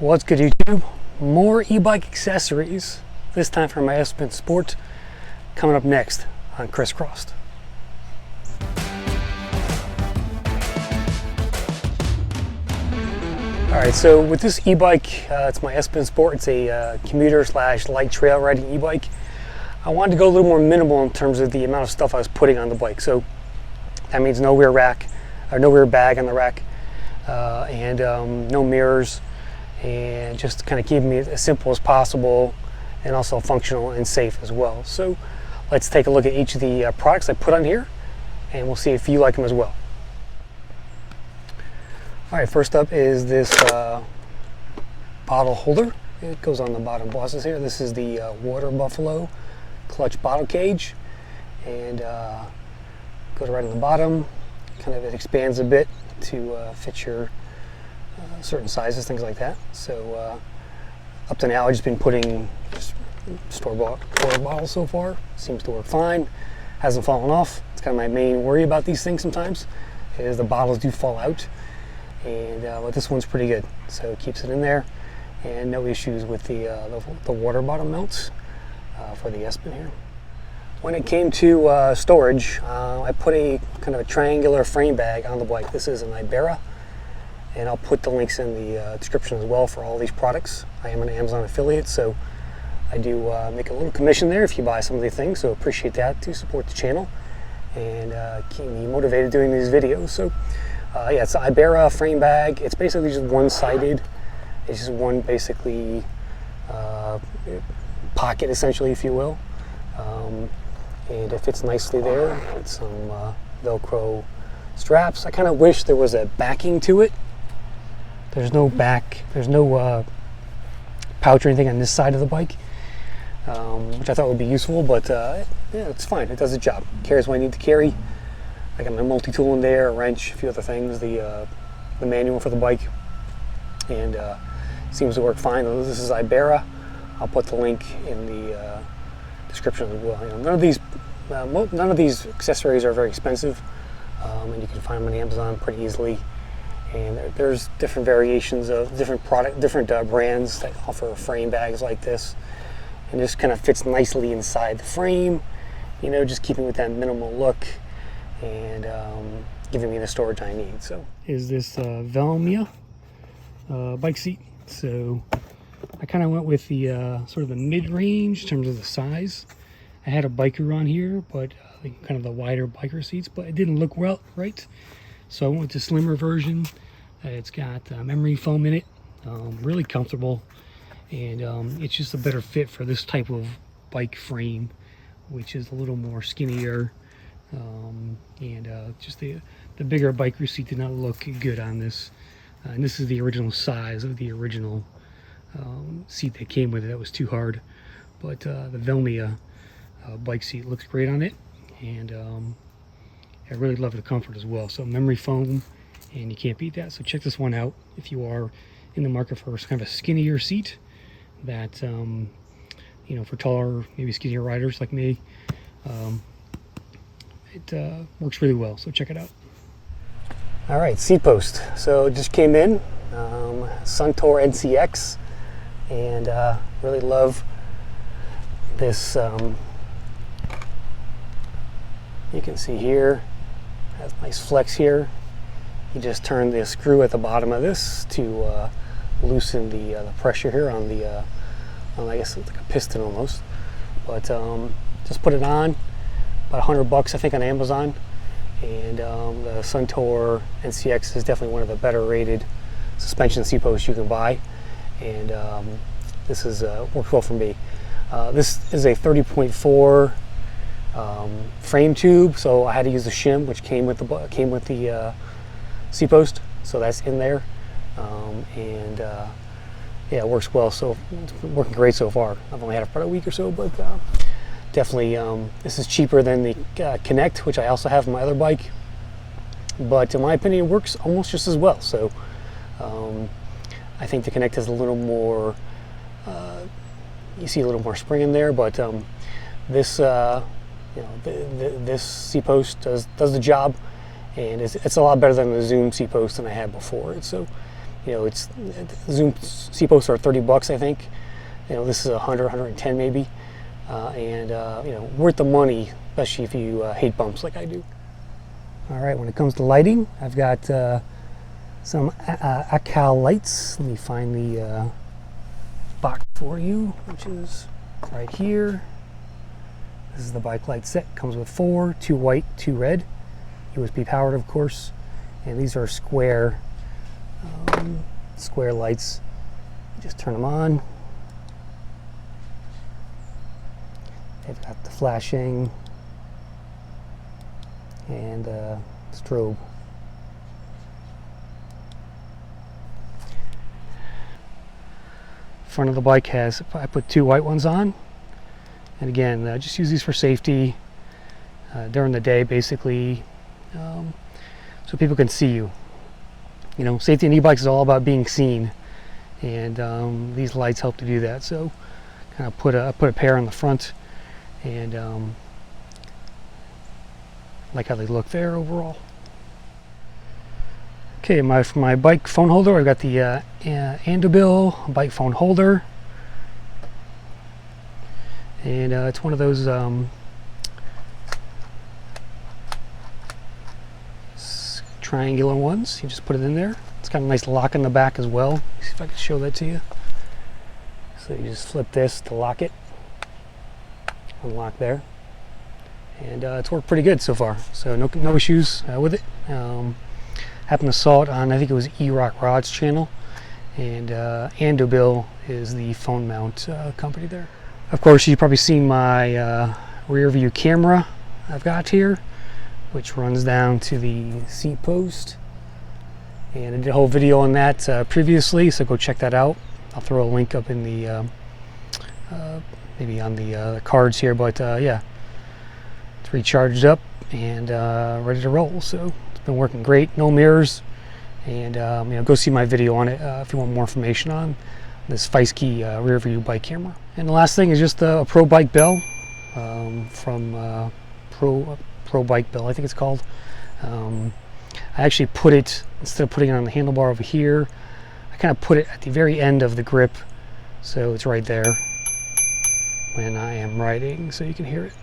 What's good, YouTube? More e-bike accessories, this time for my Espin Sport, coming up next on Crisscrossed. Alright, so with this e-bike, it's my Espin Sport. It's a commuter slash light trail riding e-bike. I wanted to go a little more minimal in terms of the amount of stuff I was putting on the bike. So that means no rear rack, or no rear bag on the rack, and no mirrors, and just kind of keeping it as simple as possible and also functional and safe as well. So let's take a look at each of the products I put on here, and we'll see if you like them as well. All right, first up is this bottle holder. It goes on the bottom bosses here. This is the Water Buffalo clutch bottle cage, and goes right on the bottom. Kind of it expands a bit to fit your certain sizes, things like that. So up to now I've just been putting just store-bought water bottles so far. Seems to work fine, hasn't fallen off. It's kind of my main worry about these things sometimes, is the bottles do fall out, and but this one's pretty good, so it keeps it in there, and no issues with the water bottle mounts for the Espin here. When it came to storage, I put a kind of a triangular frame bag on the bike. This is an IBERA, and I'll put the links in the description as well for all these products. I am an Amazon affiliate, so I do make a little commission there if you buy some of these things, so appreciate that to support the channel and keep me motivated doing these videos. So yeah, it's an IBERA frame bag. It's basically just one-sided. It's just one basically pocket, essentially, if you will. And it fits nicely there with some Velcro straps. I kind of wish there was a backing to it. There's no back, there's no pouch or anything on this side of the bike, which I thought would be useful, but yeah, it's fine. It does the job. Carries what I need to carry. I got my multi-tool in there, a wrench, a few other things, the manual for the bike, and seems to work fine. This is IBERA. I'll put the link in the description as well. You know, none of these accessories are very expensive, and you can find them on Amazon pretty easily. And there's different variations of different brands that offer frame bags like this, and this kind of fits nicely inside the frame. You know, just keeping with that minimal look and giving me the storage I need. So is this VELMIA bike seat? So I kind of went with the sort of the mid-range in terms of the size. I had a biker on here, but kind of the wider biker seats, but it didn't look right. So I went with the slimmer version. It's got memory foam in it, really comfortable, and it's just a better fit for this type of bike frame, which is a little more skinnier, and just the bigger biker seat did not look good on this. And this is the original size of the original seat that came with it. That was too hard, but the VELMIA bike seat looks great on it, and I really love the comfort as well. So memory foam, and you can't beat that. So check this one out if you are in the market for kind of a skinnier seat that you know, for taller, maybe skinnier riders like me. It works really well, so check it out. All right, SEATPOST. So it just came in, SUNTOUR NCX, and really love this. You can see here, has a nice flex here. You just turn the screw at the bottom of this to loosen the pressure here on the, I guess it's like a piston almost. But just put it on, about $100 I think on Amazon. And the SUNTOUR NCX is definitely one of the better rated suspension seat posts you can buy. And this is works well for me. This is a 30.4 frame tube, so I had to use the shim, which came with the seat post, so that's in there, and yeah, it works well. So it's been working great so far. I've only had it for about a week or so, but definitely this is cheaper than the Connect, which I also have on my other bike, but in my opinion it works almost just as well. So I think the Connect has a little more, you see a little more spring in there, but this you know, this seat post does the job, and it's a lot better than the Zoom seat post than I had before. So You know, it's Zoom SEATPOSTs are 30 bucks, I think. You know, this is 100, 110 maybe, and you know, worth the money, especially if you hate bumps like I do. All right, when it comes to lighting, I've got some AKALE lights. Let me find the box for you, which is right here. This is the bike light set. Comes with 4, 2 white, 2 red, USB powered, of course, and these are square lights. Just turn them on. They've got the flashing and strobe. Front of the bike has, I put 2 white ones on, and again, just use these for safety during the day, basically, so people can see you. You know, safety in e-bikes is all about being seen, and these lights help to do that. So, kind of put a pair on the front, and like how they look there overall. Okay, for my bike phone holder, I've got the AKALE bike phone holder, and it's one of those triangular ones. You just put it in there. It's got a nice lock in the back as well. Let's see if I can show that to you. So you just flip this to lock it, unlock there, and it's worked pretty good so far. So no issues with it. Happened to saw it on, I think it was E-Rock Rod's channel, and AKALE is the phone mount company there. Of course, you've probably seen my rear view camera I've got here, which runs down to the seat post, and I did a whole video on that previously, so go check that out. I'll throw a link up in the maybe on the cards here, but yeah, it's recharged up and ready to roll. So been working great. No mirrors, and you know, go see my video on it if you want more information on this Feisky rear view bike camera. And the last thing is just a Pro Bike bell from Pro Bike Bell, I think it's called. I actually put it, instead of putting it on the handlebar over here, I kind of put it at the very end of the grip, so it's right there when I am riding, so you can hear it.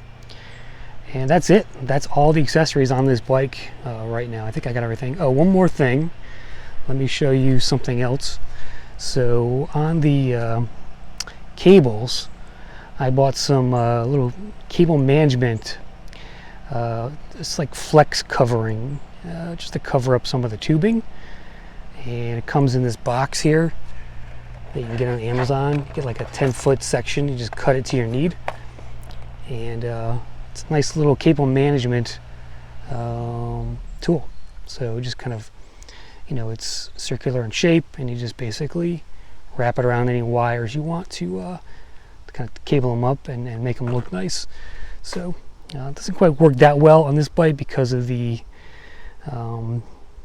And that's it. That's all the accessories on this bike right now. I think I got everything. Oh, one more thing. Let me show you something else. So on the cables, I bought some little cable management. It's like flex covering, just to cover up some of the tubing. And it comes in this box here that you can get on Amazon. You get like a 10-foot section. You just cut it to your need. And it's a nice little cable management tool. So just kind of, you know, it's circular in shape, and you just basically wrap it around any wires you want to kind of cable them up and make them look nice. So it doesn't quite work that well on this bike because of the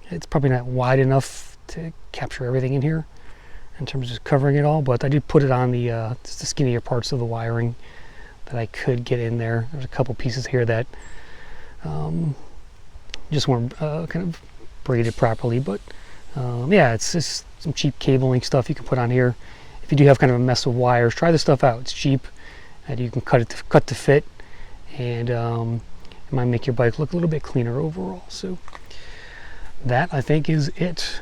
it's probably not wide enough to capture everything in here in terms of just covering it all, but I did put it on the just the skinnier parts of the wiring that I could get in there. There's a couple pieces here that just weren't kind of braided properly, but yeah, it's just some cheap cabling stuff you can put on here. If you do have kind of a mess of wires, try this stuff out. It's cheap, and you can cut to fit, and it might make your bike look a little bit cleaner overall. So that, I think, is it.